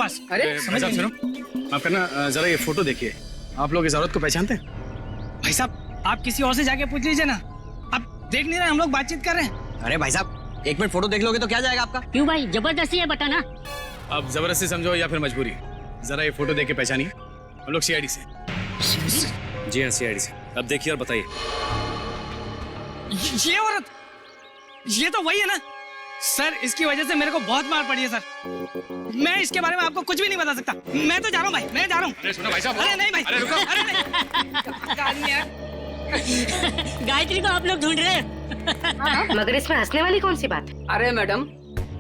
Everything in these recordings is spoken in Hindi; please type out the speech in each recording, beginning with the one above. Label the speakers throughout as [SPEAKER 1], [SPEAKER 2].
[SPEAKER 1] बकवास।
[SPEAKER 2] अरे
[SPEAKER 3] भाई साहब सुनो, आप करना जरा ये फोटो देखिए। आप लोग इस औरत को पहचानते हैं?
[SPEAKER 1] भाई साहब आप किसी और से जाके पूछ लीजिए ना, आप देख नहीं रहे हम लोग बातचीत कर रहे हैं।
[SPEAKER 2] अरे भाई साहब 1 मिनट फोटो देख लोगे तो क्या जाएगा आपका?
[SPEAKER 4] क्यों भाई, जबरदस्ती है बताना।
[SPEAKER 3] आप जबरदस्ती समझो या फिर मजबूरी, जरा ये फोटो देख के पहचानिए। हम लोग सीआईडी से। जी हाँ सीआईडी से। अब देखिए और बताइए।
[SPEAKER 1] ये औरत, ये तो वही है ना सर, इसकी वजह से मेरे को बहुत मार पड़ी है सर। मैं इसके बारे में आपको कुछ भी नहीं बता सकता। मैं तो जा रहा हूँ भाई, मैं जा रहा हूँ।
[SPEAKER 3] अरे सुनो भाई साहब।
[SPEAKER 1] अरे नहीं भाई,
[SPEAKER 3] अरे रुको।
[SPEAKER 1] अरे नहीं।
[SPEAKER 4] गायत्री को आप लोग ढूंढ रहे हैं।
[SPEAKER 5] मगर इसमें हंसने वाली कौन सी बात है?
[SPEAKER 6] अरे मैडम,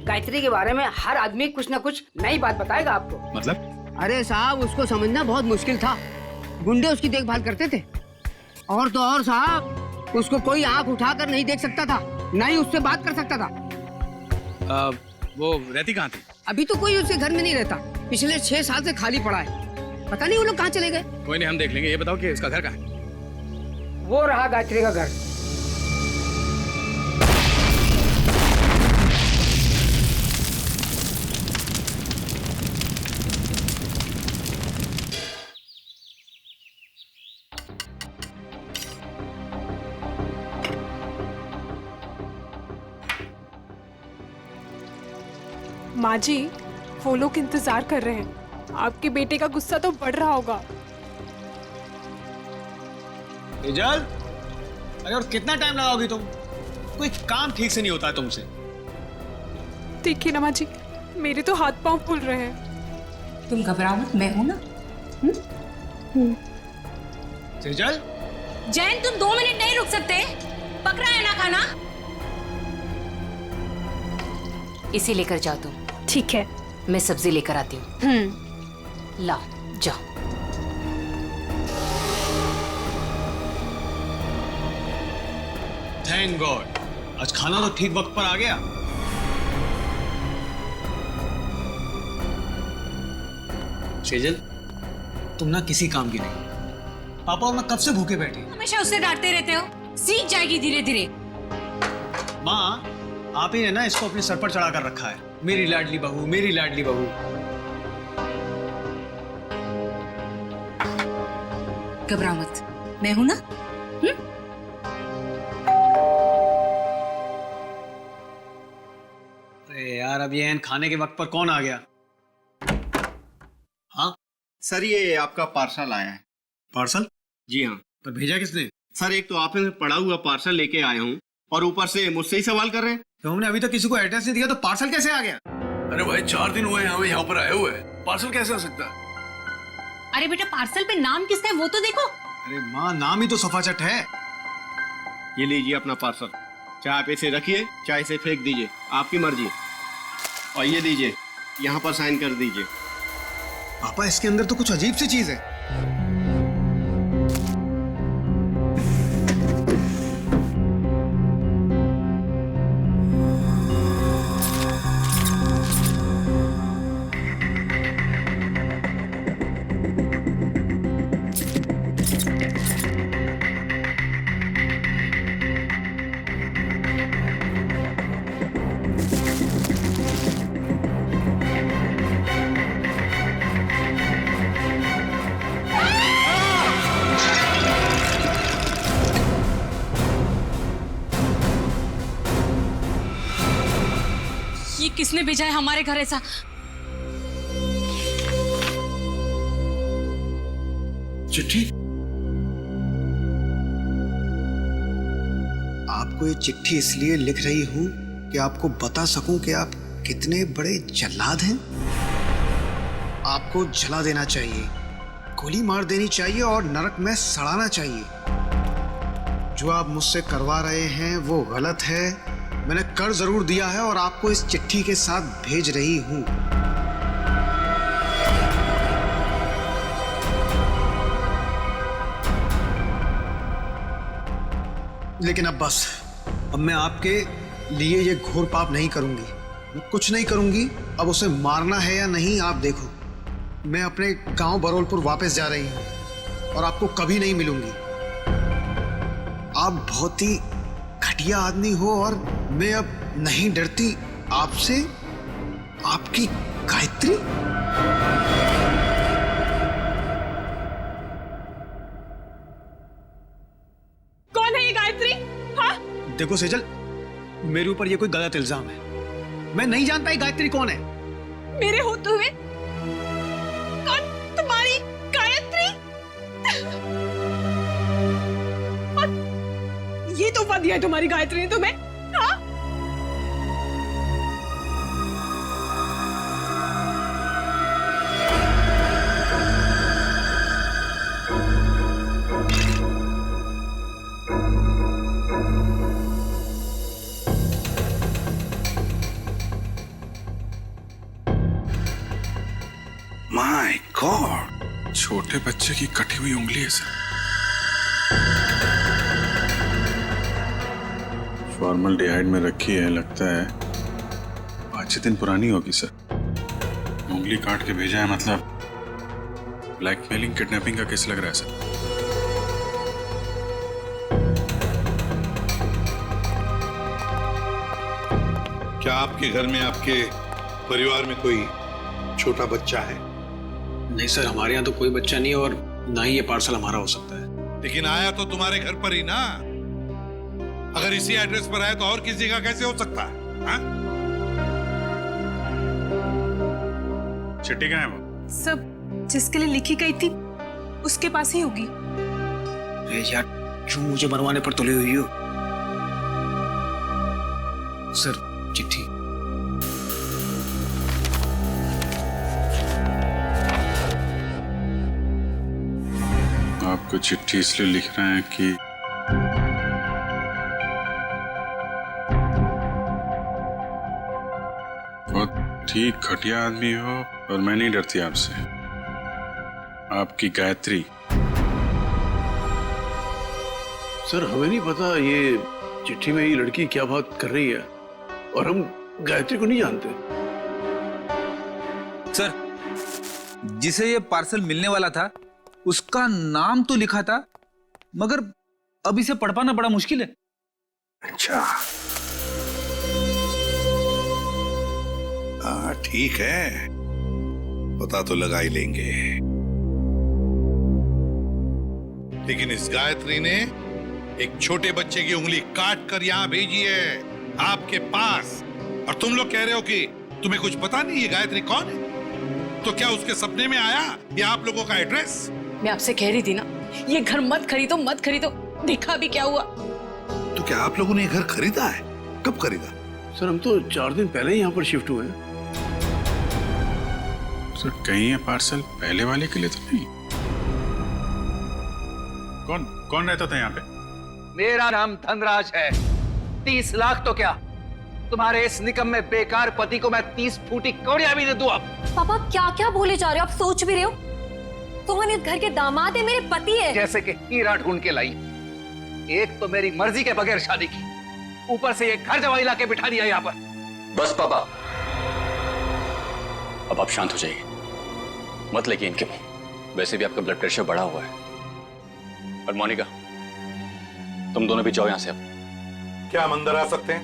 [SPEAKER 6] गायत्री के बारे में हर आदमी कुछ न कुछ नई बात बताएगा आपको।
[SPEAKER 3] मतलब?
[SPEAKER 7] अरे साहब उसको समझना बहुत मुश्किल था। गुंडे उसकी देखभाल करते थे। और तो और साहब उसको कोई आंख उठाकर नहीं देख सकता था, ना ही उससे बात कर सकता था।
[SPEAKER 3] वो रहती कहाँ थी?
[SPEAKER 7] अभी तो कोई उसके घर में नहीं रहता। पिछले 6 साल से खाली पड़ा है। पता नहीं वो लोग कहाँ चले गए।
[SPEAKER 3] कोई नहीं, हम देख लेंगे। ये बताओ कि उसका घर कहाँ है?
[SPEAKER 6] वो रहा गायत्री का घर।
[SPEAKER 8] माँ जी, वो लोग इंतजार कर रहे हैं। आपके बेटे का गुस्सा तो बढ़ रहा होगा।
[SPEAKER 9] तेजल, अरे और कितना टाइम लगाओगी तुम? कोई काम ठीक से नहीं होता है तुमसे।
[SPEAKER 8] देखिए ना माँ जी, मेरे तो हाथ पांव फूल रहे हैं।
[SPEAKER 10] तुम घबराओ मत, मैं हूं ना।
[SPEAKER 9] तेजल,
[SPEAKER 10] जैन तुम 2 मिनट नहीं रुक सकते? पकड़ा है ना खाना? इसे लेकर जाओ तुम।
[SPEAKER 8] ठीक है।
[SPEAKER 10] मैं सब्जी लेकर आती हूँ। लाओ जाओ।
[SPEAKER 9] थैंक गॉड, आज खाना तो ठीक वक्त पर आ गया। सेजल, तुम ना किसी काम की नहीं। पापा और मैं कब से भूखे बैठे।
[SPEAKER 10] हमेशा उससे डांटते रहते हो, सीख जाएगी धीरे धीरे।
[SPEAKER 9] माँ, आप ही ने ना इसको अपने सर पर चढ़ा कर रखा है। मेरी लाडली बहू, मेरी लाडली बहू।
[SPEAKER 10] घबराओ मत, मैं हूं ना।
[SPEAKER 9] अरे यार, अब ये खाने के वक्त पर कौन आ गया? हाँ
[SPEAKER 11] सर, ये आपका पार्सल आया है।
[SPEAKER 9] पार्सल?
[SPEAKER 11] जी हाँ।
[SPEAKER 9] पर भेजा किसने?
[SPEAKER 11] सर, एक तो आपने पड़ा हुआ पार्सल लेके आया हूँ और ऊपर से मुझसे ही सवाल कर रहे हैं।
[SPEAKER 9] तो हमने अभी तक किसी को एड्रेस नहीं दिया तो पार्सल कैसे आ गया?
[SPEAKER 12] अरे भाई 4 दिन हुए हैं हमें यहाँ पर आए हुए, पार्सल कैसे आ सकता है?
[SPEAKER 10] अरे बेटा, पार्सल पे नाम किसका है वो तो देखो।
[SPEAKER 9] अरे माँ, नाम ही तो सफाचट है।
[SPEAKER 11] ये लीजिए अपना पार्सल। चाहे आप इसे रखिए चाहे इसे फेंक दीजिए, आपकी मर्जी। और ये लीजिए, यहाँ पर साइन कर दीजिए।
[SPEAKER 9] पापा, इसके अंदर तो कुछ अजीब सी चीज है।
[SPEAKER 10] किसने भेजा है हमारे घर ऐसा?
[SPEAKER 12] चिट्ठी?
[SPEAKER 9] आपको ये चिट्ठी इसलिए लिख रही हूं कि आपको बता सकूं कि आप कितने बड़े जल्लाद हैं। आपको जला देना चाहिए, गोली मार देनी चाहिए और नरक में सड़ाना चाहिए। जो आप मुझसे करवा रहे हैं वो गलत है। मैंने कर जरूर दिया है और आपको इस चिट्ठी के साथ भेज रही हूं। लेकिन अब बस, अब मैं आपके लिए ये घोर पाप नहीं करूंगी। मैं कुछ नहीं करूंगी। अब उसे मारना है या नहीं आप देखो। मैं अपने गांव बरोलपुर वापस जा रही हूं और आपको कभी नहीं मिलूंगी। आप बहुत ही घटिया आदमी हो और मैं अब नहीं डरती आपसे। आपकी गायत्री। देखो सेजल, मेरे ऊपर ये कोई गलत इल्जाम है। मैं नहीं जानता ये गायत्री कौन है।
[SPEAKER 8] मेरे होते हुए कौन तुम्हारी गायत्री? और ये तोहफा दिया है तुम्हारी गायत्री ने तुम्हें? हाँ?
[SPEAKER 12] माय गॉड, छोटे बच्चे की कटी हुई उंगली है सर। फॉर्मल्डिहाइड में रखी है, लगता है 5-6 दिन पुरानी होगी सर। उंगली काट के भेजा है, मतलब ब्लैकमेलिंग किडनैपिंग का केस लग रहा है सर।
[SPEAKER 13] क्या आपके घर में, आपके परिवार में कोई छोटा बच्चा है?
[SPEAKER 9] नहीं सर, हमारे यहाँ तो कोई बच्चा नहीं, और ना ही ये पार्सल हमारा हो सकता है।
[SPEAKER 13] लेकिन आया तो तुम्हारे घर पर ही ना। अगर इसी एड्रेस पर आया तो और किसी का कैसे हो सकता है? हाँ?
[SPEAKER 12] चिट्ठी कहाँ है वो?
[SPEAKER 8] सब जिसके लिए लिखी गई थी उसके पास ही होगी।
[SPEAKER 9] अरे यार, क्यों मुझे मरवाने पर तुले हुई हो? सर, चिट्ठी।
[SPEAKER 12] आपको चिट्ठी इसलिए लिख रहे हैं कि बहुत ठीक घटिया आदमी हो, और मैं नहीं डरती आपसे। आपकी गायत्री।
[SPEAKER 11] सर, हमें नहीं पता ये चिट्ठी में ये लड़की क्या बात कर रही है, और हम गायत्री को नहीं जानते।
[SPEAKER 14] सर, जिसे ये पार्सल मिलने वाला था उसका नाम तो लिखा था, मगर अब इसे पढ़ पाना बड़ा मुश्किल है।
[SPEAKER 13] अच्छा, हाँ ठीक है, पता तो लगा ही लेंगे। लेकिन इस गायत्री ने एक छोटे बच्चे की उंगली काट कर यहां भेजी है आपके पास, और तुम लोग कह रहे हो कि तुम्हें कुछ पता नहीं ये गायत्री कौन है। तो क्या उसके सपने में आया ये आप लोगों का एड्रेस?
[SPEAKER 10] मैं आपसे कह रही थी ना, ये घर मत खरीदो मत खरीदो, देखा भी क्या हुआ।
[SPEAKER 13] तो क्या आप लोगों ने ये घर खरीदा है? कब खरीदा?
[SPEAKER 11] सर, हम तो 4 दिन पहले ही यहाँ पर शिफ्ट हुए हैं।
[SPEAKER 12] सर, कहीं ये पार्सल पहले वाले के लिए तो नहीं? कौन रहता था यहाँ पे?
[SPEAKER 14] मेरा नाम धनराज है। 30 लाख तो क्या, तुम्हारे इस निकम्मे बेकार पति को मैं 30 फूटी कौड़ियां भी दे दूं। अब
[SPEAKER 10] पापा क्या क्या बोले जा रहे हो आप? सोच भी रहे हो सोहन इस घर के दामाद है, मेरे पति है।
[SPEAKER 14] जैसे कि हीरा ढूंढ के लाई। एक तो मेरी मर्जी के बगैर शादी की, ऊपर से ये घर जवाई लाके बिठा दिया यहाँ पर।
[SPEAKER 2] बस पापा, अब आप शांत हो जाइए, मत लेकिए इनके मुंह। वैसे भी आपका ब्लड प्रेशर बढ़ा हुआ है। और मोनिका, तुम दोनों भी जाओ यहां से। अब
[SPEAKER 13] क्या हम अंदर आ सकते हैं?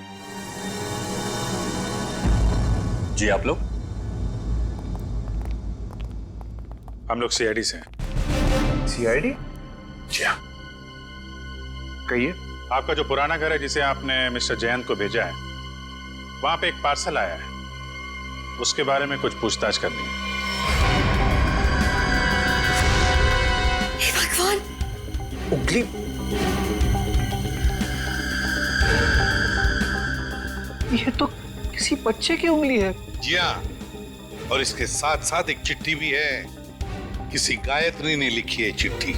[SPEAKER 2] जी, आप लोग?
[SPEAKER 12] हम लोग सीआईडी से हैं।
[SPEAKER 11] सीआईडी?
[SPEAKER 12] जी हाँ।
[SPEAKER 11] कहिए।
[SPEAKER 12] आपका जो पुराना घर है जिसे आपने मिस्टर जयंत को भेजा है, वहां पे एक पार्सल आया है, उसके बारे में कुछ पूछताछ करनी है।
[SPEAKER 10] हे भगवान,
[SPEAKER 9] उंगली
[SPEAKER 11] ये तो किसी बच्चे की उंगली है।
[SPEAKER 13] जी हाँ, और इसके साथ साथ एक चिट्ठी भी है। किसी गायत्री ने लिखी है चिट्ठी।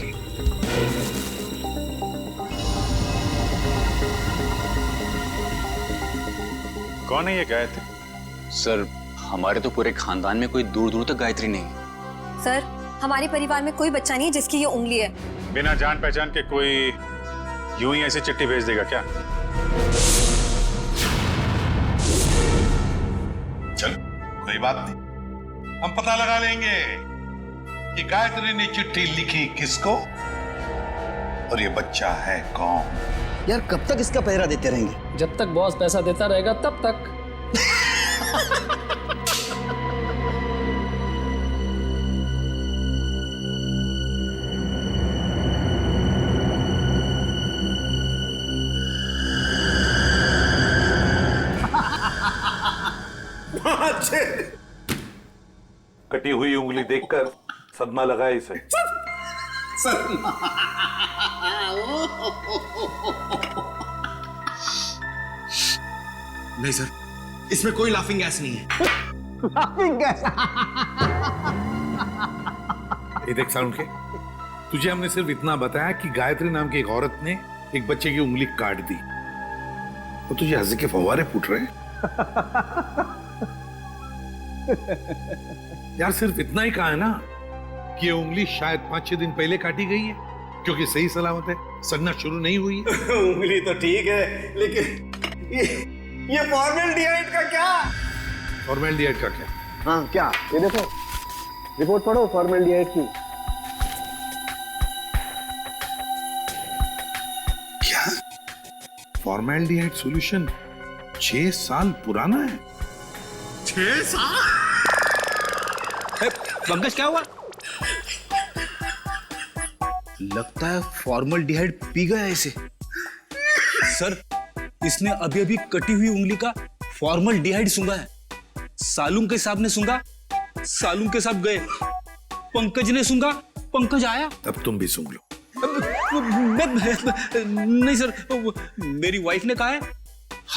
[SPEAKER 12] कौन है ये गायत्री?
[SPEAKER 2] सर, हमारे तो पूरे खानदान में कोई दूर दूर तक गायत्री नहीं है।
[SPEAKER 10] सर, हमारे परिवार में कोई बच्चा नहीं है जिसकी ये उंगली है।
[SPEAKER 12] बिना जान पहचान के कोई यूं ही ऐसी चिट्ठी भेज देगा क्या?
[SPEAKER 13] चल, कोई बात नहीं, हम पता लगा लेंगे कि गायत्री ने चिट्ठी लिखी किसको और ये बच्चा है कौन।
[SPEAKER 2] यार, कब तक इसका पहरा देते रहेंगे?
[SPEAKER 1] जब तक बॉस पैसा देता रहेगा तब तक।
[SPEAKER 13] बच्चे। कटी हुई उंगली देखकर सदमा लगा इसे।
[SPEAKER 9] नहीं सर, इसमें कोई लाफिंग गैस नहीं है।
[SPEAKER 7] Laughing gas?
[SPEAKER 13] ये देख साउंड के, तुझे हमने सिर्फ इतना बताया कि गायत्री नाम की एक औरत ने एक बच्चे की उंगली काट दी, तो तुझे हंसी के फव्वारे फूट रहे हैं। यार सिर्फ इतना ही कहा है ना कि ये उंगली शायद 5-6 दिन पहले काटी गई है, क्योंकि सही सलामत है, सड़ना शुरू नहीं हुई है।
[SPEAKER 11] उंगली तो ठीक है, लेकिन ये फॉर्मेल्डिहाइड का क्या?
[SPEAKER 13] फॉर्मेल्डिहाइड का क्या?
[SPEAKER 11] हाँ क्या? ये देखो, रिपोर्ट पढ़ो फॉर्मेल्डिहाइड की।
[SPEAKER 13] क्या? फॉर्मेल्डिहाइड सॉल्यूशन 6 साल पुराना है?
[SPEAKER 9] 6 साल?
[SPEAKER 14] पंकज क्या हुआ? लगता है फॉर्मल्डिहाइड पी गया इसे। सर, इसने अभी अभी कटी हुई उंगली का फॉर्मल्डिहाइड सूंघा है। सालूम के साहब ने सूंघा, सालूम के साहब गए, पंकज ने सूंघा, पंकज आया।
[SPEAKER 13] अब तुम भी सूंघ लो।
[SPEAKER 14] नहीं सर, मेरी वाइफ ने कहा है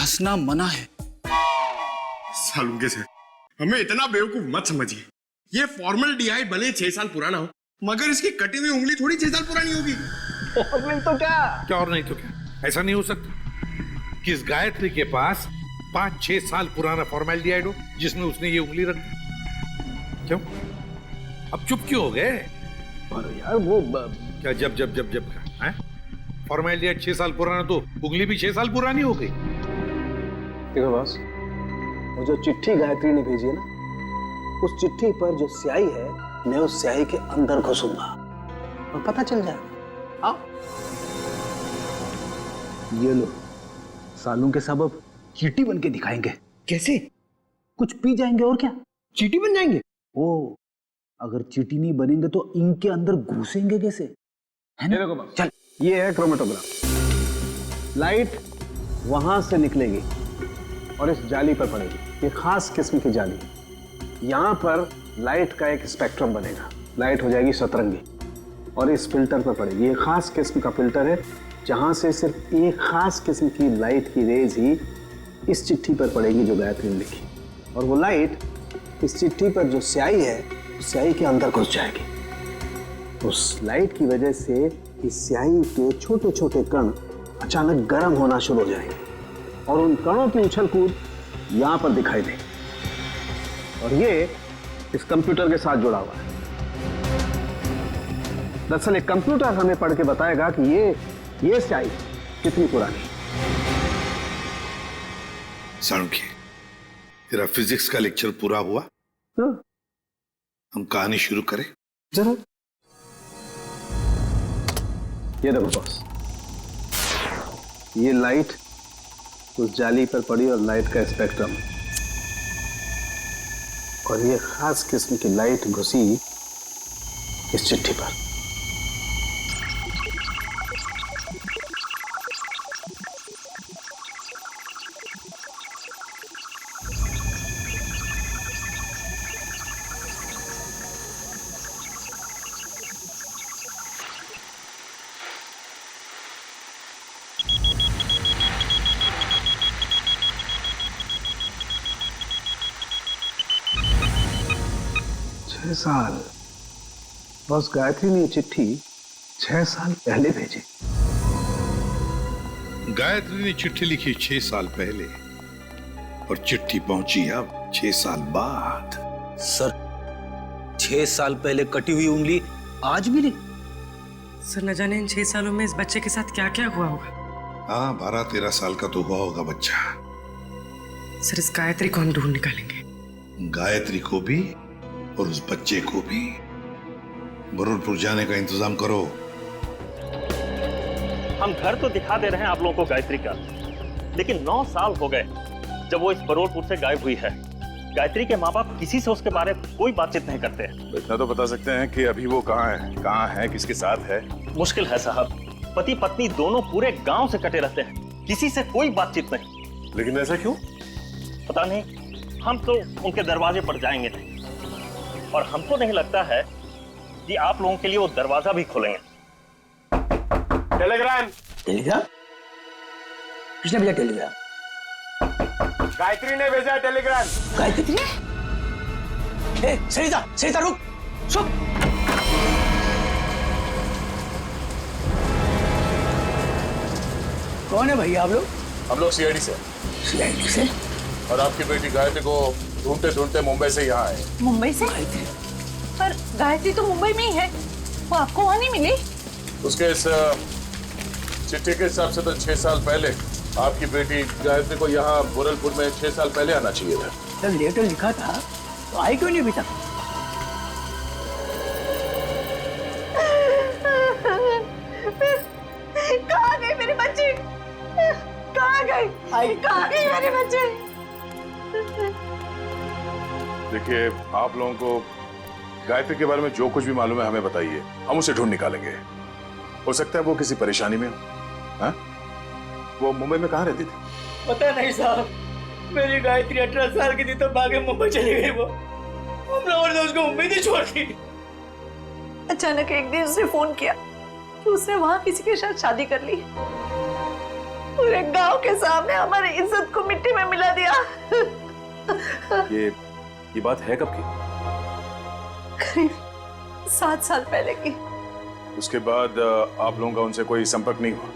[SPEAKER 14] हंसना मना है।
[SPEAKER 9] सालूम के सर, हमें इतना बेवकूफ मत समझिए। ये फॉर्मल्डिहाइड भले 6 साल पुराना हो, मगर इसकी कटी हुई उंगली थोड़ी 6 साल पुरानी होगी।
[SPEAKER 11] फॉर्मेल तो क्या
[SPEAKER 13] और नहीं तो क्या? ऐसा नहीं हो सकता कि इस गायत्री के पास 5-6 साल पुराना फॉर्मेल्डिहाइड हो जिसमें उसने ये उंगली रख दी। क्यों? अब चुप क्यों हो गए?
[SPEAKER 11] अरे यार वो
[SPEAKER 13] क्या जब का है? फॉर्मेल्डिहाइड 6 साल पुराना तो उंगली भी 6 साल पुरानी हो गई।
[SPEAKER 11] देखो बॉस, वो जो चिट्ठी गायत्री ने भेजी है ना, उस चिट्ठी पर जो स्याही है, मैं उस स्याही के अंदर घुसूंगा और पता चल जाएगा। आओ, ये लो, सालू के सब अब चींटी बन के दिखाएंगे।
[SPEAKER 7] कैसे?
[SPEAKER 11] कुछ पी जाएंगे और क्या,
[SPEAKER 7] चींटी बन जाएंगे?
[SPEAKER 11] ओ, अगर चींटी नहीं बनेंगे तो इनके अंदर घुसेंगे कैसे, है ना? चल, ये है क्रोमेटोग्राफ। लाइट वहां से निकलेगी और इस जाली पर पड़ेगी। ये खास किस्म की जाली। यहां पर लाइट का एक स्पेक्ट्रम बनेगा। लाइट हो जाएगी सतरंगी और इस फिल्टर पर पड़ेगी। ये खास किस्म का फिल्टर है, जहां से सिर्फ एक खास किस्म की लाइट की रेज ही इस चिट्ठी पर पड़ेगी जो गायत्री ने लिखी, और वो लाइट इस चिट्ठी पर जो स्याही है, उस स्याही के अंदर घुस जाएगी। उस लाइट की वजह से इस स्याही के छोटे छोटे कण अचानक गर्म होना शुरू हो जाएंगे और उन कणों की उछल कूद यहां पर दिखाई देगी। और ये इस कंप्यूटर के साथ जुड़ा हुआ है। दरअसल एक कंप्यूटर हमें पढ़ के बताएगा कि ये स्याही कितनी पुरानी।
[SPEAKER 13] साणुखे, तेरा फिजिक्स का लेक्चर पूरा हुआ?
[SPEAKER 11] हाँ।
[SPEAKER 13] हम कहानी शुरू करें?
[SPEAKER 11] जरूर। ये देखो बॉस, ये लाइट उस जाली पर पड़ी और लाइट का स्पेक्ट्रम, और ये खास किस्म की लाइट घुसी इस चिट्ठी पर। साल बस गायत्री ने चिट्ठी 6 साल पहले भेजी।
[SPEAKER 13] गायत्री ने चिट्ठी लिखी 6 साल पहले और चिट्ठी पहुंची अब 6 साल बाद।
[SPEAKER 14] सर, 6 साल पहले कटी हुई उंगली आज मिली।
[SPEAKER 1] सर, न जाने इन 6 सालों में इस बच्चे के साथ क्या क्या हुआ होगा।
[SPEAKER 13] हाँ, 12-13 साल का तो हुआ होगा बच्चा।
[SPEAKER 1] सर, इस गायत्री को हम ढूंढ निकालेंगे।
[SPEAKER 13] गायत्री को भी और उस बच्चे को भी। बरूरपुर जाने का इंतजाम करो।
[SPEAKER 15] हम घर तो दिखा दे रहे हैं आप लोगों को गायत्री का, लेकिन 9 साल हो गए जब वो इस बरूरपुर से गायब हुई है। गायत्री के माँ बाप किसी से उसके बारे में कोई बातचीत नहीं करते हैं।
[SPEAKER 12] इतना तो बता सकते हैं कि अभी वो कहाँ है, किसके साथ है?
[SPEAKER 15] मुश्किल है साहब, पति पत्नी दोनों पूरे गांव से कटे रहते हैं, किसी से कोई बातचीत नहीं।
[SPEAKER 12] लेकिन ऐसा क्यों?
[SPEAKER 15] पता नहीं, हम तो उनके दरवाजे पर जाएंगे नहीं, और हमको नहीं लगता है कि आप लोगों के लिए वो दरवाजा भी खोलेंगे।
[SPEAKER 16] टेलीग्राम।
[SPEAKER 7] टेलीग्राम? किसने भेजा टेलीग्राम?
[SPEAKER 16] गायत्री ने भेजा टेलीग्राम।
[SPEAKER 7] गायत्री? सरिता रुक, चुप। कौन है भैया आप लोग?
[SPEAKER 17] हम लोग सीआईडी से।
[SPEAKER 7] सीआईडी से?
[SPEAKER 17] और आपकी बेटी गायत्री को ढूंढते ढूंढते मुंबई से यहाँ आए।
[SPEAKER 10] मुंबई से? पर गायत्री तो मुंबई में ही है, वो आपको वहाँ नहीं मिली?
[SPEAKER 17] उसके इस चिट्ठी के हिसाब से तो 6 साल पहले आपकी बेटी गायत्री को यहाँ बुरलपुर में 6 साल पहले आना चाहिए था।
[SPEAKER 7] जब लेटर लिखा था तो आई क्यों नहीं अभी तक?
[SPEAKER 10] कहाँ गई मेरी बच्ची? कहाँ गई मेरे बच्चे?
[SPEAKER 17] देखिए, आप लोगों को गायत्री के बारे में जो कुछ भी मालूम है हमें बताइए, हम उसे ढूंढ निकालेंगे। हो सकता है वो किसी परेशानी में हो। हाँ? वो मुंबई में कहाँ रहती थी?
[SPEAKER 18] पता नहीं साहब, मेरी गायत्री 18 साल की थी तो भागे मुंबई चली गई। वो हम लोगों ने उसको मुंबई नहीं छोड़ दी।
[SPEAKER 10] अचानक एक दिन उसने फोन किया कि उसने वहाँ किसी के साथ शादी कर ली। पूरे गांव के सामने हमारी इज्जत को मिट्टी में मिला दिया।
[SPEAKER 17] ये बात है कब की?
[SPEAKER 10] करीब 7 साल पहले की।
[SPEAKER 17] उसके बाद आप लोगों का उनसे कोई संपर्क नहीं हुआ?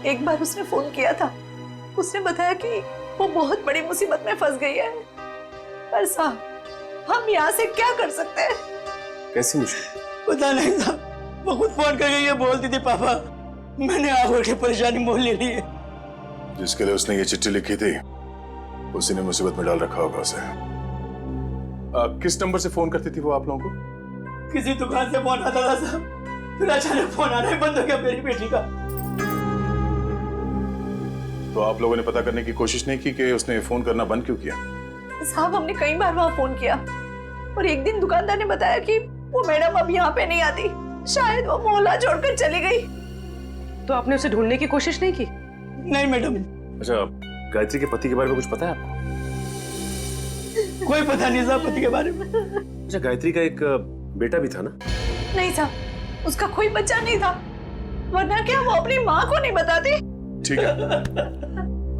[SPEAKER 10] एक बार उसने फोन किया था, उसने बताया कि वो बहुत बड़ी मुसीबत में फंस गई है। पर साहब, हम यहाँ से क्या कर सकते हैं?
[SPEAKER 17] कैसी मुश्किल?
[SPEAKER 18] पता नहीं साहब, वो खुद फोन करके ये बोलती थी, पापा मैंने आप की परेशानी मोल ले ली है।
[SPEAKER 17] जिसके लिए उसने ये चिट्ठी लिखी थी उसी ने मुसीबत में डाल रखा होगा उसे। किस नंबर से फोन करती थी वो आप लोगों को?
[SPEAKER 18] किसी दुकान से फोन आता था साहब, फिर अचानक फोन आना ही बंद हो गया मेरी बेटी का।
[SPEAKER 17] तो आप लोगों ने पता करने की कोशिश नहीं की कि उसने फोन करना बंद क्यों किया?
[SPEAKER 10] साहब, हमने कई बार वहाँ फोन किया और एक दिन दुकानदार ने बताया कि वो मैडम अब यहाँ पे नहीं आती, शायद वो मोहल्ला छोड़कर चली गई।
[SPEAKER 6] तो आपने उसे ढूंढने की कोशिश नहीं की?
[SPEAKER 18] नहीं मैडम।
[SPEAKER 17] अच्छा, गायत्री के पति के बारे में कुछ पता है आपको?
[SPEAKER 18] कोई पता नहीं साहब पति के बारे में।
[SPEAKER 17] अच्छा, गायत्री का एक बेटा भी था ना?
[SPEAKER 10] नहीं साहब, उसका कोई बच्चा नहीं था, वरना क्या वो अपनी माँ को नहीं बताती?
[SPEAKER 17] ठीक है,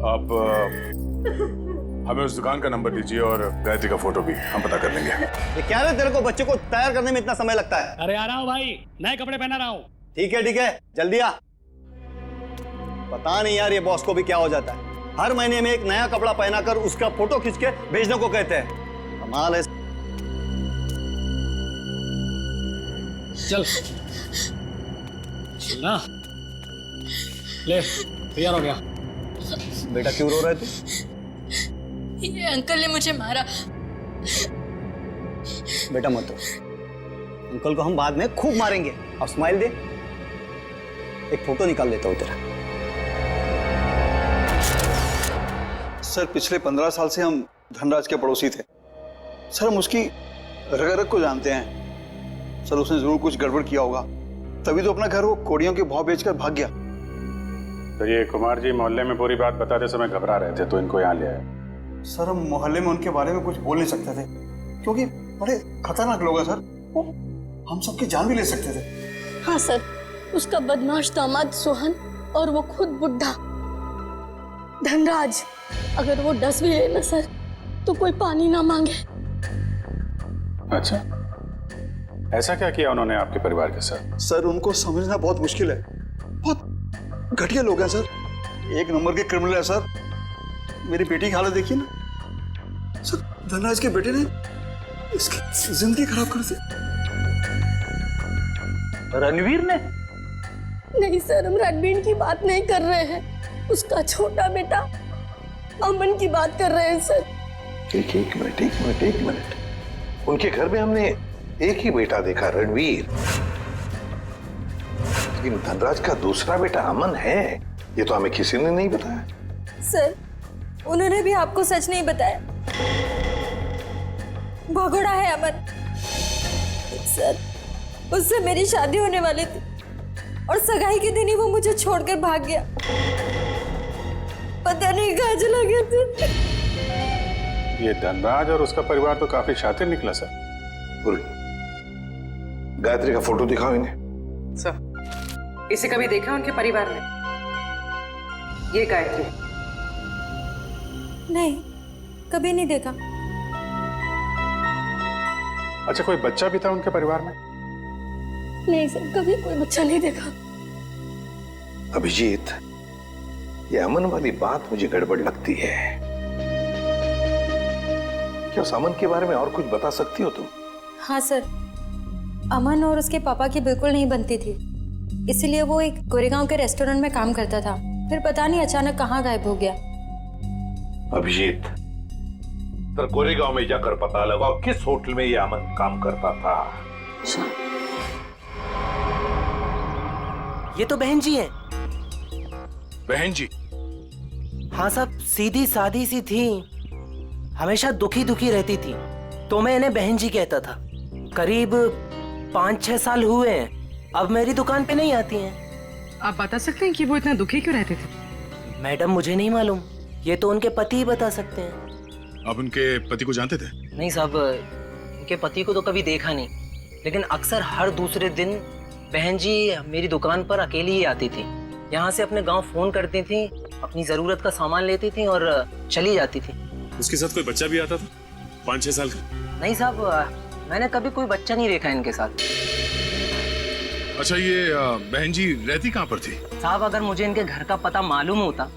[SPEAKER 17] आप हमें उस दुकान का नंबर दीजिए और गायत्री का फोटो भी हम पता कर लेंगे।
[SPEAKER 11] ये क्या है तेरे को बच्चे को तैयार करने में इतना समय लगता है?
[SPEAKER 3] अरे आ रहा हूँ भाई, नए कपड़े पहना रहा हूँ।
[SPEAKER 11] ठीक है, जल्दी आ। पता नहीं यार ये बॉस को भी क्या हो जाता है, हर महीने में एक नया कपड़ा पहनाकर उसका फोटो खींच के भेजने को कहते हैं। कमाल है।
[SPEAKER 3] चल ना, ले तैयार हो गया।
[SPEAKER 11] बेटा क्यों रो रहे तू?
[SPEAKER 19] ये अंकल ने मुझे मारा।
[SPEAKER 11] बेटा मत रो, अंकल को हम बाद में खूब मारेंगे। अब स्माइल दे, एक फोटो निकाल लेता हूं तेरा।
[SPEAKER 20] सर, पिछले 15 साल से हम धनराज के पड़ोसी थे। सर, हम उसकी रग रग को जानते हैं। सर, उसने जरूर कुछ गड़बड़ किया होगा, तभी तो अपना घर वो कोड़ियों के भाव बेचकर भाग गया।
[SPEAKER 12] तो ये कुमार जी मोहल्ले में पूरी बात बताते समय घबरा रहे थे तो इनको यहाँ ले आए।
[SPEAKER 20] सर, हम मोहल्ले में उनके बारे में कुछ बोल नहीं सकते थे क्योंकि बड़े खतरनाक लोग हैं सर, वो हम सबकी जान भी ले सकते थे।
[SPEAKER 19] हाँ सर, उसका बदमाश दामाद सोहन और वो खुद बुढ़ा धनराज, अगर वो डस भी ले ना सर तो कोई पानी ना मांगे।
[SPEAKER 12] अच्छा, ऐसा क्या किया उन्होंने आपके परिवार के साथ?
[SPEAKER 20] सर, उनको समझना बहुत मुश्किल है, बहुत घटिया लोग हैं सर, एक नंबर के क्रिमिनल है सर। मेरी बेटी की हालत देखिए ना सर, धनराज के बेटे ने इसकी जिंदगी खराब कर दी।
[SPEAKER 15] रणवीर ने?
[SPEAKER 19] नहीं सर, हम रणवीर की बात नहीं कर रहे हैं, उसका छोटा बेटा अमन की बात कर रहे हैं सर।
[SPEAKER 21] एक मिनट, उनके घर में हमने एक ही बेटा देखा, रणवीर, लेकिन धनराज का दूसरा बेटा अमन है, ये तो हमें किसी ने नहीं बताया।
[SPEAKER 19] सर, उन्होंने भी आपको सच नहीं बताया, भगोड़ा है अमन। सर, उससे मेरी शादी होने वाली थी और सगाई के दिन ही वो मुझे छोड़कर भाग गया, पता नहीं कहाँ चला गया था।
[SPEAKER 12] ये धनराज और उसका परिवार तो काफी शातिर निकला सर।
[SPEAKER 21] गायत्री का फोटो दिखाओ इन्हें।
[SPEAKER 6] सर, इसे कभी देखा उनके परिवार में? ये गायत्री।
[SPEAKER 19] नहीं, कभी नहीं देखा।
[SPEAKER 12] अच्छा, कोई बच्चा भी था उनके परिवार में?
[SPEAKER 19] नहीं सर, कभी कोई बच्चा नहीं देखा।
[SPEAKER 21] अभिजीत, ये अमन वाली बात मुझे गड़बड़ लगती है। क्या उस अमन के बारे में और कुछ बता सकती हो तुम?
[SPEAKER 19] हाँ सर, अमन और उसके पापा की बिल्कुल नहीं बनती थी, इसीलिए वो एक गोरेगांव के रेस्टोरेंट में काम करता था, फिर पता नहीं अचानक कहाँ गायब हो गया।
[SPEAKER 21] अभिजीत, तो गोरेगांव में जाकर पता लगाओ किस होटल में ये अमन काम करता था।
[SPEAKER 18] ये तो बहन जी है।
[SPEAKER 12] बहन जी?
[SPEAKER 18] हाँ साहब, सीधी सादी सी थी, हमेशा दुखी दुखी रहती थी, तो मैं इन्हें बहन जी कहता था। करीब 5-6 साल हुए हैं, अब मेरी दुकान पे नहीं आती हैं।
[SPEAKER 6] आप बता सकते हैं कि वो इतना दुखी क्यों रहते थे?
[SPEAKER 18] मैडम, मुझे नहीं मालूम, ये तो उनके पति ही बता सकते हैं।
[SPEAKER 12] आप उनके पति को जानते थे?
[SPEAKER 18] नहीं साहब, उनके पति को तो कभी देखा नहीं, लेकिन अक्सर हर दूसरे दिन बहन जी मेरी दुकान पर अकेली ही आती थी। यहाँ से अपने गांव फोन करती थी, अपनी जरूरत का सामान लेती थी और चली जाती थी।
[SPEAKER 12] उसके साथ कोई बच्चा भी आता था 5-6 साल का?
[SPEAKER 18] नहीं साहब, मैंने कभी कोई बच्चा नहीं देखा इनके साथ।
[SPEAKER 12] अच्छा, ये बहन जी रहती कहाँ पर थी?
[SPEAKER 18] साहब, अगर मुझे इनके घर का पता मालूम होता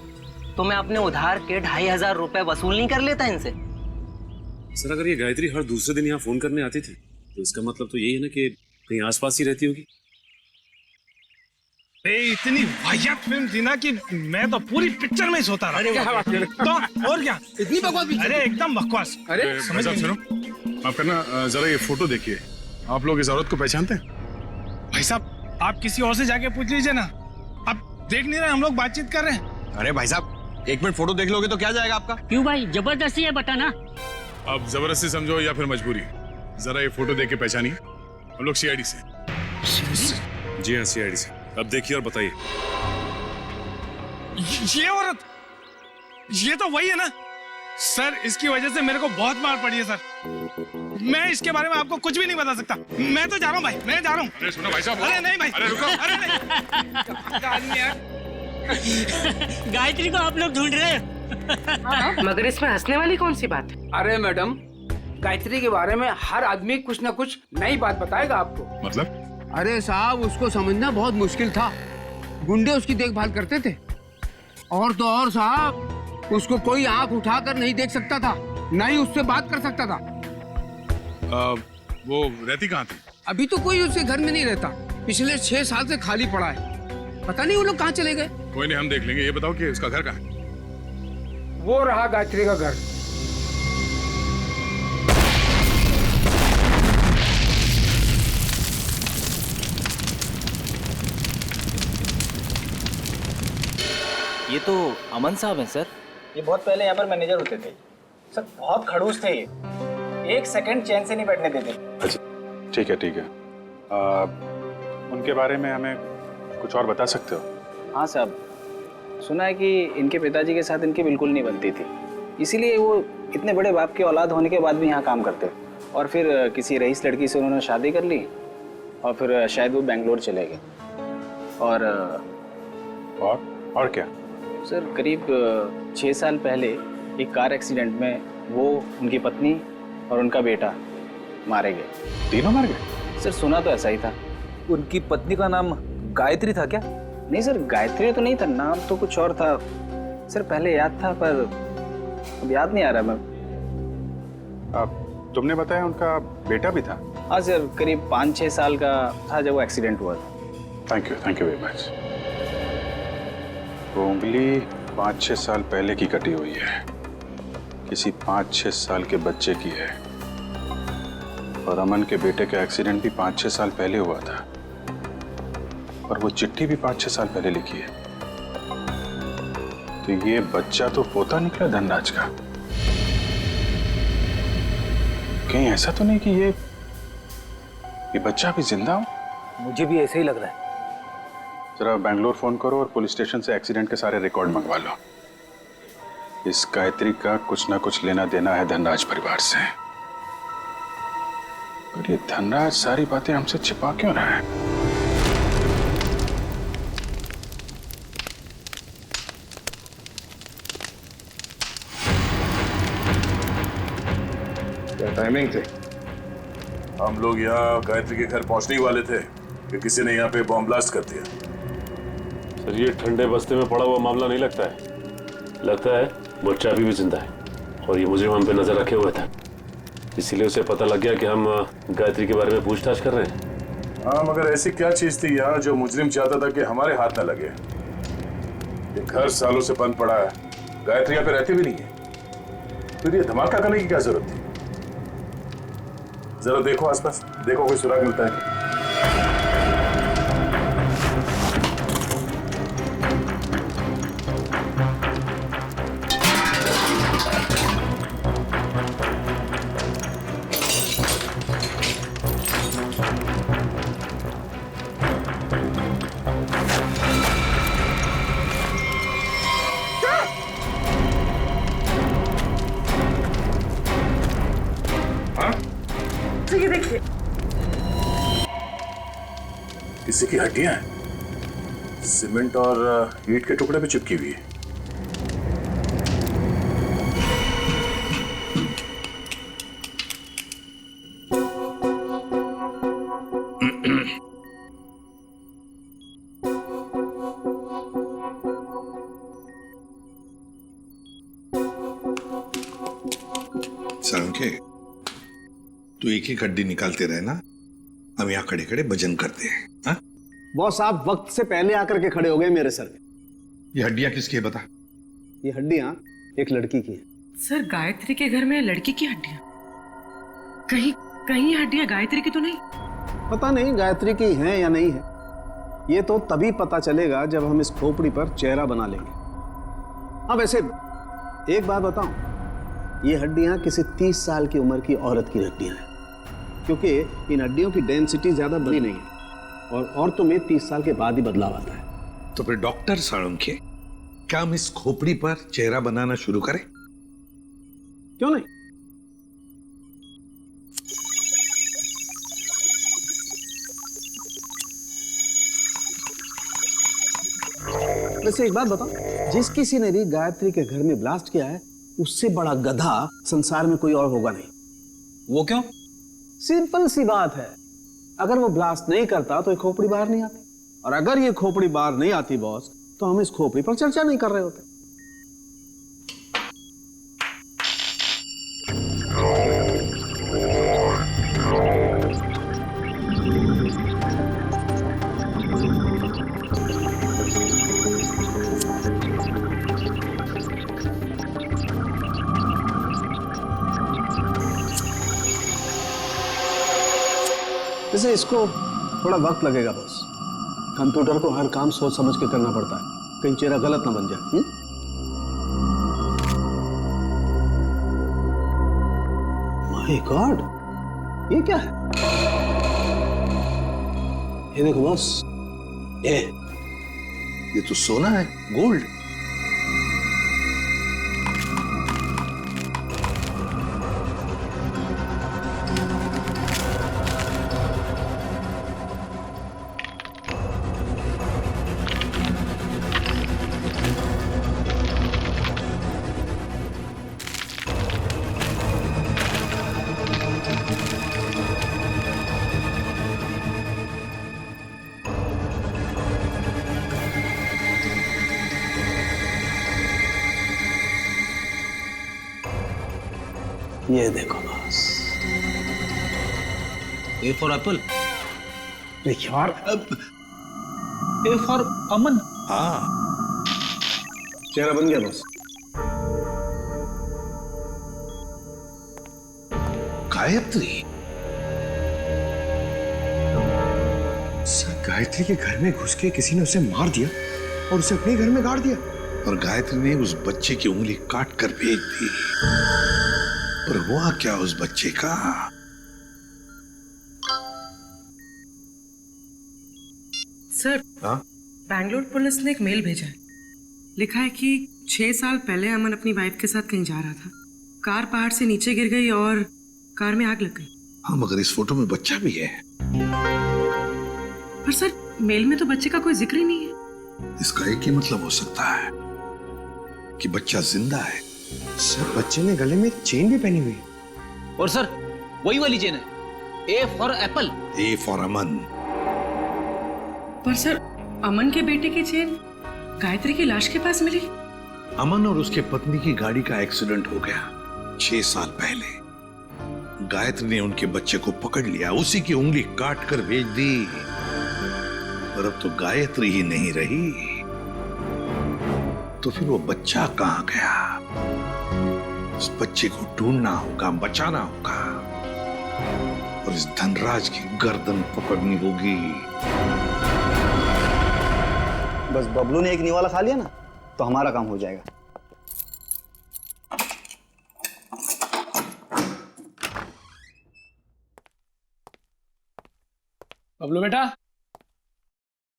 [SPEAKER 18] तो मैं अपने उधार के 2500 रुपए वसूल नहीं कर लेता इनसे।
[SPEAKER 3] सर, अगर ये गायत्री हर दूसरे दिन यहाँ फोन करने आती थी तो इसका मतलब तो यही है ना कि कहीं आसपास ही रहती होगी।
[SPEAKER 1] इतनी वाहियात फिल्म थी ना कि मैं तो पूरी पिक्चर में ही सोता रहा। क्या बात कर? तो और क्या, इतनी बकवास? अरे एकदम बकवास। अरे
[SPEAKER 12] समझ सुनो, आप करना जरा ये फोटो देखिए, आप लोग इस औरत को पहचानते हैं?
[SPEAKER 1] भाई साहब, आप किसी और से जाके पूछ लीजिए ना, आप देख नहीं रहे हम लोग बातचीत कर रहे हैं।
[SPEAKER 4] अरे भाई साहब, 1 मिनट फोटो देख लोगे तो क्या जाएगा आपका?
[SPEAKER 22] क्यों भाई, जबरदस्ती है, बताना।
[SPEAKER 12] आप जबरदस्ती समझो या फिर मजबूरी, जरा ये फोटो देख के पहचानिए। हम लोग CID से। जी हाँ, CID से। अब देखिए और बताइए।
[SPEAKER 1] ये औरत, ये तो वही है ना सर, इसकी वजह से मेरे को बहुत मार पड़ी है सर। मैं इसके बारे में आपको कुछ भी नहीं बता सकता। मैं तो जा रहा हूँ भाई, मैं जा रहा हूँ।
[SPEAKER 12] अरे सुनो भाई साहब।
[SPEAKER 1] अरे नहीं भाई,
[SPEAKER 12] अरे रुको।
[SPEAKER 1] अरे नहीं।
[SPEAKER 22] गायत्री को आप लोग ढूंढ रहे हैं।
[SPEAKER 6] मगर इसमें हंसने वाली कौन सी बात है?
[SPEAKER 7] अरे मैडम, गायत्री के बारे में हर आदमी कुछ ना कुछ नई बात बताएगा आपको।
[SPEAKER 12] मतलब?
[SPEAKER 7] अरे साहब, उसको समझना बहुत मुश्किल था। गुंडे उसकी देखभाल करते थे, और तो और साहब, उसको कोई आंख उठाकर नहीं देख सकता था, ना ही उससे बात कर सकता था।
[SPEAKER 12] वो रहती कहाँ थी?
[SPEAKER 7] अभी तो कोई उसके घर में नहीं रहता, पिछले 6 साल से खाली पड़ा है। पता नहीं वो लोग कहाँ चले गए।
[SPEAKER 12] कोई नहीं, हम देख लेंगे। ये बताओ कि उसका घर कहाँ है?
[SPEAKER 7] वो रहा गायत्री का घर।
[SPEAKER 18] ये तो अमन साहब हैं सर।
[SPEAKER 23] ये बहुत पहले यहाँ पर मैनेजर होते थे सर, बहुत खड़ूस थे ये, 1 सेकंड चैन से नहीं बैठने देते।
[SPEAKER 12] अच्छा, ठीक है ठीक है। उनके बारे में हमें कुछ और बता सकते हो?
[SPEAKER 23] हाँ साहब, सुना है कि इनके पिताजी के साथ इनकी बिल्कुल नहीं बनती थी, इसीलिए वो इतने बड़े बाप की औलाद होने के बाद भी यहाँ काम करते, और फिर किसी रईस लड़की से उन्होंने शादी कर ली, और फिर शायद वो बेंगलोर चले गए।
[SPEAKER 12] और क्या
[SPEAKER 23] सर, करीब 6 साल पहले एक कार एक्सीडेंट में वो, उनकी पत्नी और उनका बेटा मारे गए।
[SPEAKER 12] तीनों मार गए?
[SPEAKER 23] सर सुना तो ऐसा ही था।
[SPEAKER 14] उनकी पत्नी का नाम गायत्री था क्या?
[SPEAKER 23] नहीं सर, गायत्री तो नहीं था, नाम तो कुछ और था सर, पहले याद था पर अब याद नहीं आ रहा। मैं
[SPEAKER 12] तुमने बताया उनका बेटा भी था?
[SPEAKER 23] हाँ सर, करीब 5-6 साल का था जब वो एक्सीडेंट हुआ था।
[SPEAKER 12] Thank you very much. वो उंगली 5-6 साल पहले की कटी हुई है, किसी 5-6 साल के बच्चे की है, और अमन के बेटे का एक्सीडेंट भी 5-6 साल पहले हुआ था, और वो चिट्ठी भी 5-6 साल पहले लिखी है। तो ये बच्चा तो पोता निकला धनराज का। कहीं ऐसा तो नहीं कि ये बच्चा अभी जिंदा हो?
[SPEAKER 14] मुझे भी ऐसे ही लग रहा है।
[SPEAKER 12] जरा बैंगलोर फोन करो और पुलिस स्टेशन से एक्सीडेंट के सारे रिकॉर्ड मंगवा लो। इस गायत्री का कुछ ना कुछ लेना देना है धनराज परिवार से। और ये धनराज सारी बातें हमसे छिपा क्यों रहा है?
[SPEAKER 17] क्या टाइमिंग थे? हम लोग यहाँ गायत्री के घर पहुंचने ही वाले थे कि किसी ने यहाँ पे बॉम्ब ब्लास्ट कर दिया।
[SPEAKER 2] सर ये ठंडे बस्ते में पड़ा हुआ मामला नहीं लगता है। लगता है वो चाबी भी जिंदा है और ये मुजरिम हम पे नजर रखे हुए था, इसीलिए उसे पता लग गया कि हम गायत्री के बारे में पूछताछ कर रहे हैं।
[SPEAKER 17] हाँ, मगर ऐसी क्या चीज थी यहाँ जो मुजरिम चाहता था कि हमारे हाथ न लगे? ये घर सालों से बंद पड़ा है, गायत्री यहाँ पे रहती भी नहीं है, फिर ये धमाका करने की क्या जरूरत थी? जरा देखो आसपास, देखो कोई सुराग मिलता है क्या?
[SPEAKER 6] ये देखिए,
[SPEAKER 17] किसी की हड्डियां हैं, सीमेंट और ईंट के टुकड़े पे चिपकी हुई है।
[SPEAKER 13] सालुंखे, तू एक ही हड्डी निकालते रहे ना, हम यहाँ खड़े खड़े भजन करते हैं। हाँ?
[SPEAKER 11] बॉस आप वक्त से पहले आकर के खड़े हो गए मेरे सर पे।
[SPEAKER 13] ये हड्डियां किसकी है बता?
[SPEAKER 11] ये हड्डियां एक लड़की की है।
[SPEAKER 6] सर गायत्री के घर में लड़की की हड्डियां? कहीं कहीं हड्डियां गायत्री की तो नहीं?
[SPEAKER 11] पता नहीं गायत्री की है या नहीं है, ये तो तभी पता चलेगा जब हम इस खोपड़ी पर चेहरा बना लेंगे। हाँ वैसे एक बात बताऊं, ये हड्डियां किसी 30 साल की उम्र की औरत की हड्डियां हैं, क्योंकि इन हड्डियों की डेंसिटी ज्यादा बड़ी नहीं है और औरतों में 30 साल के बाद ही बदलाव आता है।
[SPEAKER 13] तो फिर डॉक्टर सालुंखे, क्या हम इस खोपड़ी पर चेहरा बनाना शुरू करें?
[SPEAKER 11] क्यों नहीं? वैसे एक बात बताओ, जिस किसी ने भी गायत्री के घर में ब्लास्ट किया है उससे बड़ा गधा संसार में कोई और होगा नहीं।
[SPEAKER 14] वो क्यों?
[SPEAKER 11] सिंपल सी बात है, अगर वो ब्लास्ट नहीं करता तो ये खोपड़ी बाहर नहीं आती, और अगर ये खोपड़ी बाहर नहीं आती बॉस, तो हम इस खोपड़ी पर चर्चा नहीं कर रहे होते। वैसे इसको थोड़ा वक्त लगेगा बॉस, कंप्यूटर को हर काम सोच समझ के करना पड़ता है, कहीं चेहरा गलत ना बन जाए। माय गॉड, ये क्या है? ये देखो बॉस,
[SPEAKER 13] ये तो सोना है, गोल्ड।
[SPEAKER 11] ये देखो बॉस,
[SPEAKER 14] ए फॉर एप्पल।
[SPEAKER 11] यार,
[SPEAKER 14] ए फॉर अमन।
[SPEAKER 13] हाँ,
[SPEAKER 11] चेहरा बन गया बॉस।
[SPEAKER 13] गायत्री,
[SPEAKER 9] सर गायत्री के घर में घुस के किसी ने उसे मार दिया और उसे अपने घर में गाड़ दिया,
[SPEAKER 13] और गायत्री ने उस बच्चे की उंगली काट कर भेज दी। और हुआ क्या उस बच्चे का?
[SPEAKER 6] सर, बैंगलोर पुलिस ने एक मेल भेजा है, लिखा है कि 6 साल पहले अमन अपनी वाइफ के साथ कहीं जा रहा था। कार पहाड़ से नीचे गिर गई और कार में आग लग गई।
[SPEAKER 21] हाँ, मगर इस फोटो में बच्चा भी है।
[SPEAKER 6] पर सर, मेल में तो बच्चे का कोई जिक्र ही नहीं है।
[SPEAKER 21] इसका एक ही मतलब हो सकता है कि बच्चा जिंदा है।
[SPEAKER 9] सर, बच्चे ने गले में चेन भी पहनी हुई है।
[SPEAKER 14] और सर, वही वाली चेन है, A for apple,
[SPEAKER 21] A for Aman.
[SPEAKER 6] पर सर, अमन के बेटे की चेन गायत्री की लाश के पास मिली।
[SPEAKER 21] अमन और उसके पत्नी की गाड़ी का एक्सीडेंट हो गया 6 साल पहले। गायत्री ने उनके बच्चे को पकड़ लिया, उसी की उंगली काट कर भेज दी। और अब तो गायत्री ही नहीं रही, तो फिर वो बच्चा कहां गया? उस बच्चे को ढूंढना होगा, बचाना होगा, और इस धनराज की गर्दन पकड़नी होगी।
[SPEAKER 11] बस बबलू ने एक निवाला खा लिया ना, तो हमारा काम हो जाएगा।
[SPEAKER 3] बबलू बेटा,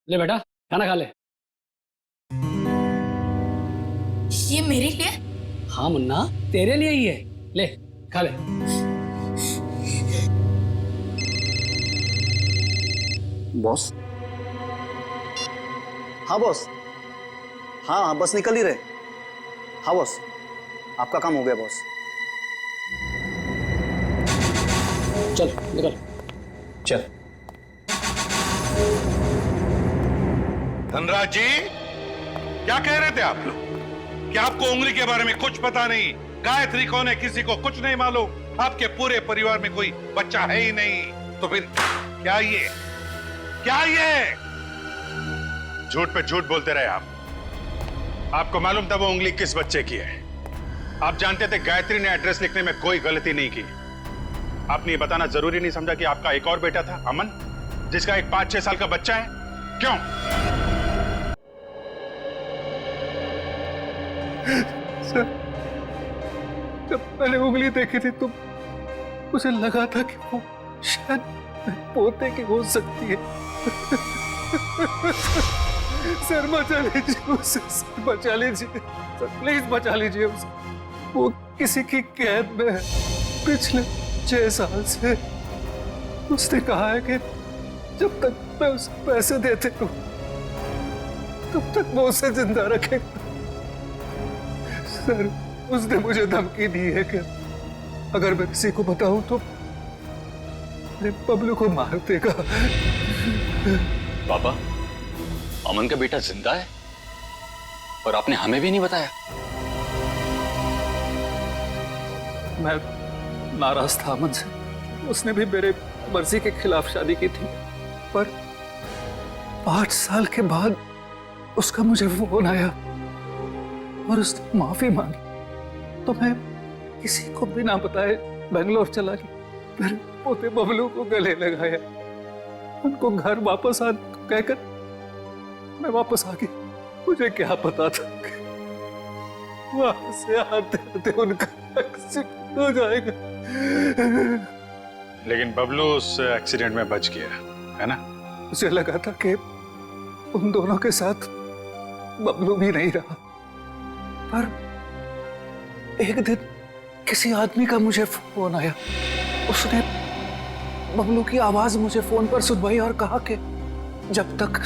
[SPEAKER 3] ले बेटा खाना खा ले।
[SPEAKER 5] ये मेरे लिए?
[SPEAKER 3] हाँ मुन्ना, तेरे लिए ही है, ले खा ले।
[SPEAKER 11] बॉस? हाँ बॉस। हाँ बस निकल ही रहे। हाँ बॉस, आपका काम हो गया बॉस।
[SPEAKER 3] चल निकल।
[SPEAKER 11] चल।
[SPEAKER 13] धनराज जी, क्या कह रहे थे आप लोग कि आपको उंगली के बारे में कुछ पता नहीं? गायत्री कौन है किसी को कुछ नहीं मालूम। आपके पूरे परिवार में कोई बच्चा है ही नहीं, तो फिर क्या ये
[SPEAKER 12] झूठ पे झूठ बोलते रहे आप। आपको मालूम था वो उंगली किस बच्चे की है। आप जानते थे गायत्री ने एड्रेस लिखने में कोई गलती नहीं की। आपने ये बताना जरूरी नहीं समझा कि आपका एक और बेटा था, अमन, जिसका एक 5-6 साल का बच्चा है? क्यों?
[SPEAKER 20] सर, जब मैंने उंगली देखी थी तो मुझे लगा था कि वो शायद पोते की हो सकती है। सर बचा लीजिए उसे, सर बचा लीजिए, सर प्लीज बचा लीजिए उसे। वो किसी की कैद में है पिछले 6 साल से। उसने कहा है कि जब तक मैं उसे पैसे देते रहूं तब तक वो उसे जिंदा रखेगा। सर, उसने मुझे धमकी दी है कि अगर मैं किसी को बताऊं तो मेरे बबलू को मार देगा।
[SPEAKER 14] पापा, अमन का बेटा जिंदा है और आपने हमें भी नहीं बताया।
[SPEAKER 20] मैं नाराज था अमन से। उसने भी मेरे मर्जी के खिलाफ शादी की थी, पर 5 साल के बाद उसका मुझे फोन आया और उसने माफी मांगी, तो मैं किसी को बिना बताए बेंगलोर चला गया। फिर पोते बबलू को गले लगाया, उनको घर वापस आने को कहकर मैं वापस आ गया। मुझे क्या पता था कि वहां से आते आते उनका एक्सीडेंट हो जाएगा।
[SPEAKER 12] लेकिन बबलू उस एक्सीडेंट में बच गया, है ना?
[SPEAKER 20] मुझे लगा था कि उन दोनों के साथ बबलू भी नहीं रहा, पर एक दिन किसी आदमी का मुझे फोन आया। उसने बबलू की आवाज मुझे फोन पर सुनवाई और कहा कि जब तक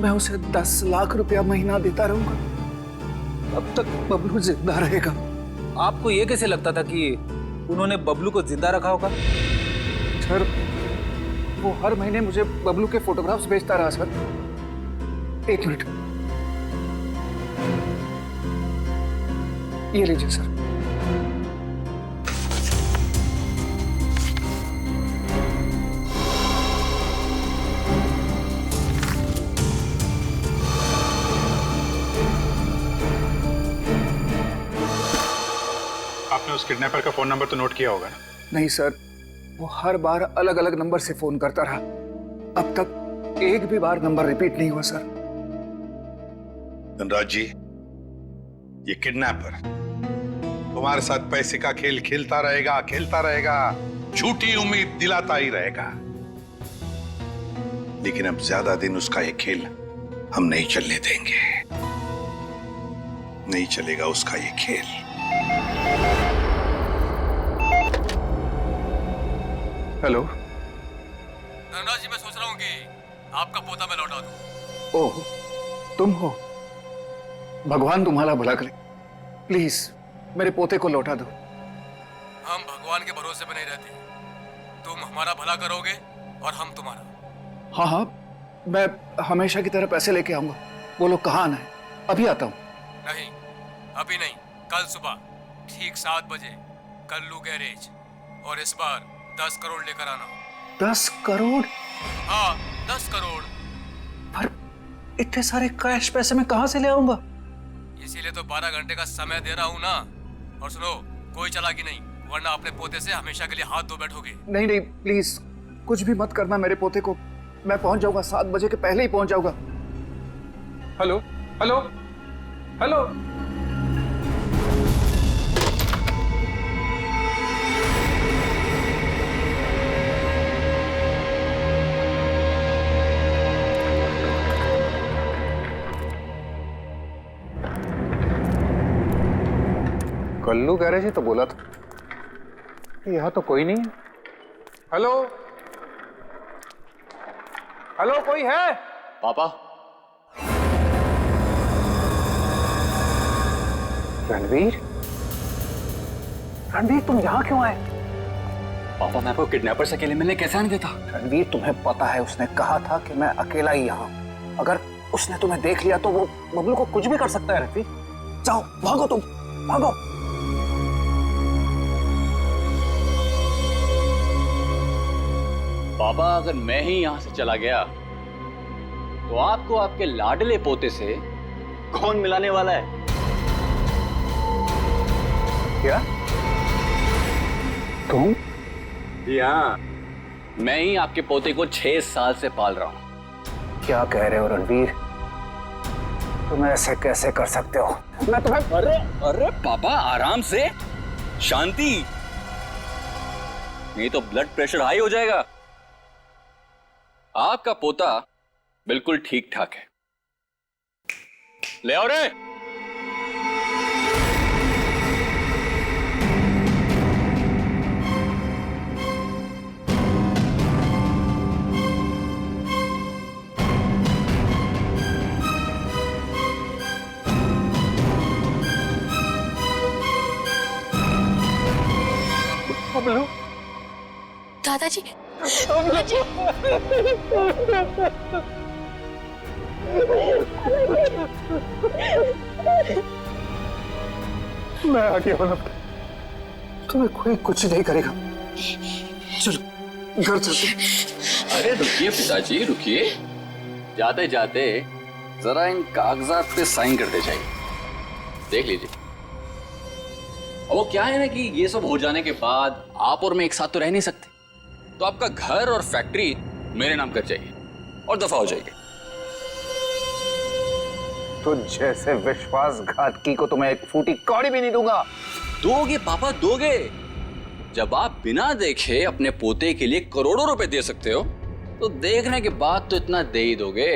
[SPEAKER 20] मैं उसे 10 लाख रुपया महीना देता रहूंगा तब तक बबलू जिंदा रहेगा।
[SPEAKER 14] आपको ये कैसे लगता था कि उन्होंने बबलू को जिंदा रखा होगा?
[SPEAKER 20] सर, वो हर महीने मुझे बबलू के फोटोग्राफ्स भेजता रहा सर। 1 मिनट, ये लीजिए सर।
[SPEAKER 12] आपने उस किडनैपर का फोन नंबर तो नोट किया होगा ना?
[SPEAKER 20] नहीं सर, वो हर बार अलग अलग नंबर से फोन करता रहा। अब तक एक भी बार नंबर रिपीट नहीं हुआ सर।
[SPEAKER 13] धनराज जी, ये किडनैपर तुम्हारे साथ पैसे का खेल खेलता रहेगा, झूठी उम्मीद दिलाता ही रहेगा। लेकिन अब ज्यादा दिन उसका ये खेल हम नहीं चलने देंगे।
[SPEAKER 21] नहीं चलेगा उसका ये खेल।
[SPEAKER 20] हेलो
[SPEAKER 3] धनराज जी, मैं सोच रहा हूँ कि आपका पोता मैं लौटा दूं।
[SPEAKER 20] ओह, तुम हो? भगवान तुम्हारा भला करे। प्लीज मेरे पोते को लौटा दो।
[SPEAKER 3] हम भगवान के भरोसे पे नहीं रहते। तुम हमारा भला करोगे और हम तुम्हारा।
[SPEAKER 20] हाँ हाँ, मैं हमेशा की तरह पैसे लेके आऊंगा। बोलो कहाँ आना है? अभी आता हूँ।
[SPEAKER 3] नहीं, अभी नहीं, कल सुबह ठीक 7 बजे कल्लू गैरेज, और इस बार 10 करोड़ लेकर आना।
[SPEAKER 20] 10 करोड़?
[SPEAKER 3] हाँ, 10 करोड़।
[SPEAKER 20] पर इतने सारे कैश पैसे मैं कहाँ से ले आऊंगा?
[SPEAKER 3] इसीलिए तो 12 घंटे का समय दे रहा हूँ ना। और सुनो, कोई चालाकी नहीं, वरना अपने पोते से हमेशा के लिए हाथ धो बैठोगे।
[SPEAKER 20] नहीं नहीं, प्लीज कुछ भी मत करना मेरे पोते को। मैं पहुंच जाऊंगा, 7 बजे के पहले ही पहुंच जाऊंगा। Hello hello hello. Kallu garage ही तो बोला था। यहाँ तो कोई नहीं है। हेलो हेलो, कोई है?
[SPEAKER 14] पापा।
[SPEAKER 20] रणवीर, रणवीर तुम यहाँ क्यों आए?
[SPEAKER 14] पापा, मैं आपको किडनैपर से अकेले मिलने कैसे आने देता?
[SPEAKER 20] रणवीर, तुम्हें पता है उसने कहा था कि मैं अकेला ही यहाँ हूँ। अगर उसने तुम्हें देख लिया तो वो बबलू को कुछ भी कर सकता है। रणवीर जाओ, भागो, तुम भागो।
[SPEAKER 14] पापा, अगर मैं ही यहां से चला गया तो आपको आपके लाडले पोते से कौन मिलाने वाला है?
[SPEAKER 20] क्या? तुम?
[SPEAKER 14] हाँ, मैं ही आपके पोते को 6 साल से पाल रहा हूं।
[SPEAKER 20] क्या कह रहे हो रणवीर? तुम ऐसे कैसे कर सकते हो? मैं तुम्हें...
[SPEAKER 14] अरे पापा, आराम से, शांति, नहीं तो ब्लड प्रेशर हाई हो जाएगा। आपका पोता बिल्कुल ठीक ठाक है। ले आओ रे।
[SPEAKER 5] दादाजी,
[SPEAKER 20] मैं आगे हूं, तुम्हें कोई कुछ नहीं करेगा। चलो घर चलते।
[SPEAKER 14] अरे रुकिए पिताजी, रुकिए। जाते जाते जरा इन कागजात पे साइन करते जाइए, देख लीजिए। वो क्या है ना कि ये सब हो जाने के बाद आप और मैं एक साथ तो रह नहीं सकते, तो आपका घर और फैक्ट्री मेरे नाम कर जाइए और दफा हो जाइए।
[SPEAKER 20] तो जैसे विश्वासघातकी को तुम्हें एक फूटी कौड़ी भी नहीं दूंगा।
[SPEAKER 14] दोगे पापा, दोगे। जब आप बिना देखे अपने पोते के लिए करोड़ों रुपए दे सकते हो, तो देखने के बाद तो इतना दे ही दोगे।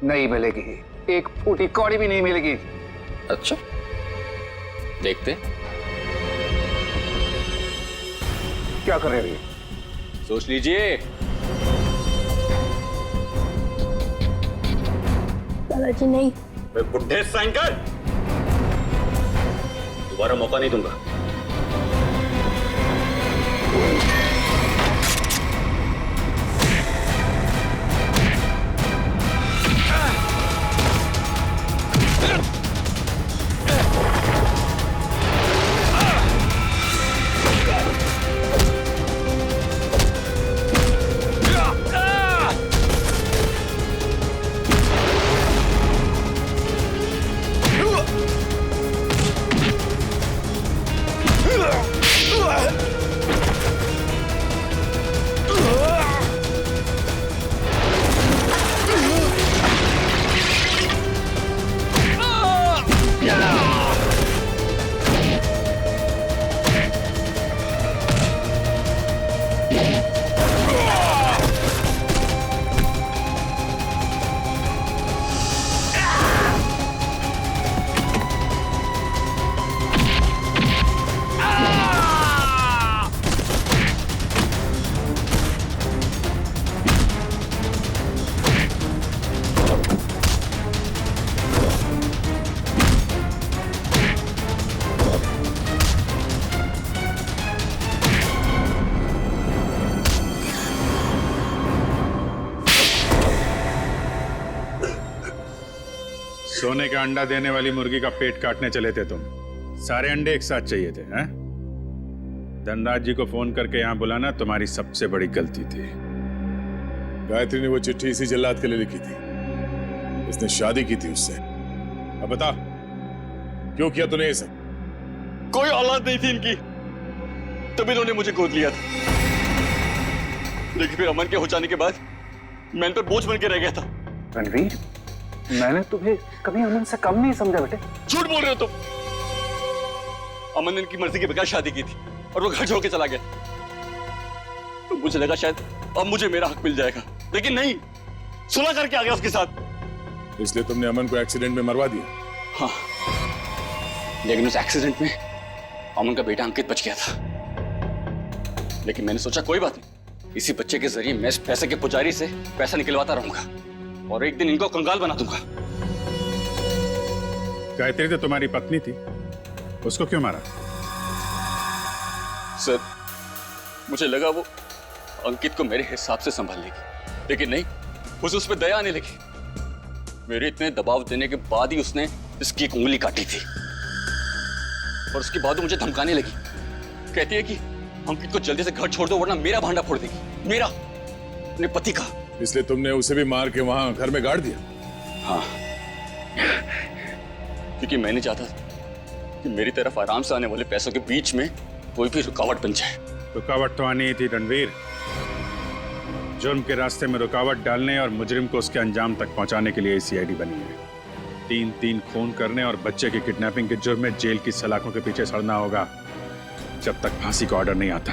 [SPEAKER 20] नहीं मिलेगी, एक फूटी कौड़ी भी नहीं मिलेगी।
[SPEAKER 14] अच्छा, देखते।
[SPEAKER 20] क्या कर रहे हो?
[SPEAKER 14] सोच लीजिए।
[SPEAKER 5] दादाजी नहीं।
[SPEAKER 14] मैं बुढ़े साइन कर, दोबारा मौका नहीं दूंगा।
[SPEAKER 12] सोने का अंडा देने वाली मुर्गी का पेट काटने चले थे तुम। सारे अंडे एक साथ चाहिए थे, हैं? धनराज जी को फोन करके यहाँ बुलाना तुम्हारी सबसे बड़ी गलती थी।
[SPEAKER 17] गायत्री ने वो चिट्ठी इसी जल्लाद के लिए लिखी थी। इसने शादी की थी उससे। अब बता, क्यों किया तूने ये सब?
[SPEAKER 20] कोई औलाद नहीं थी इनकी, तभी इन्होंने मुझे गोद लिया था। लेकिन फिर अमन के हो जाने के बाद मैं इन पर बोझ बन के रह गया था।
[SPEAKER 11] रणवीर, मैंने तुम्हें कभी अमन से कम नहीं समझा बेटे।
[SPEAKER 20] झूठ बोल रहे हो तुम। अमन ने इनकी मर्जी के बगैर शादी की थी और वो घर छोड़ के चला गया। तो मुझे लगा शायद अब मुझे मेरा हक मिल जाएगा, लेकिन नहीं, सुलह करके आ गया उसके साथ।
[SPEAKER 17] इसलिए तुमने अमन को एक्सीडेंट में मरवा दिया?
[SPEAKER 20] हाँ, लेकिन उस एक्सीडेंट में अमन का बेटा अंकित बच गया था। लेकिन मैंने सोचा कोई बात नहीं, इसी बच्चे के जरिए मैं इस पैसे के पुजारी से पैसा निकलवाता रहूंगा और एक दिन इनको कंगाल बना दूंगा।
[SPEAKER 12] गायत्री तो तुम्हारी पत्नी थी, उसको क्यों मारा?
[SPEAKER 20] सर, मुझे लगा वो अंकित को मेरे हिसाब से संभाल लेगी, लेकिन नहीं, उसे उस पर दया आने लगी। मेरे इतने दबाव देने के बाद ही उसने इसकी एक उंगली काटी थी और उसके बाद वो मुझे धमकाने लगी। कहती है कि अंकित को जल्दी से घर छोड़ दो वरना मेरा भांडा फोड़ देगी, मेरा, अपने पति का।
[SPEAKER 17] इसलिए तुमने उसे भी मार के वहां घर में गाड़ दिया?
[SPEAKER 20] हाँ, क्योंकि मैं नहीं चाहता कि मेरी तरफ आराम से आने वाले पैसों के बीच में कोई भी रुकावट बन जाए।
[SPEAKER 12] रुकावट तो आनी ही थी रणवीर। जुर्म के रास्ते में रुकावट डालने और मुजरिम को उसके अंजाम तक पहुंचाने के लिए सीआईडी बनी है। 3-3 खून करने और बच्चे की किडनैपिंग के जुर्म में जेल की सलाखों के पीछे सड़ना होगा जब तक फांसी का ऑर्डर नहीं आता।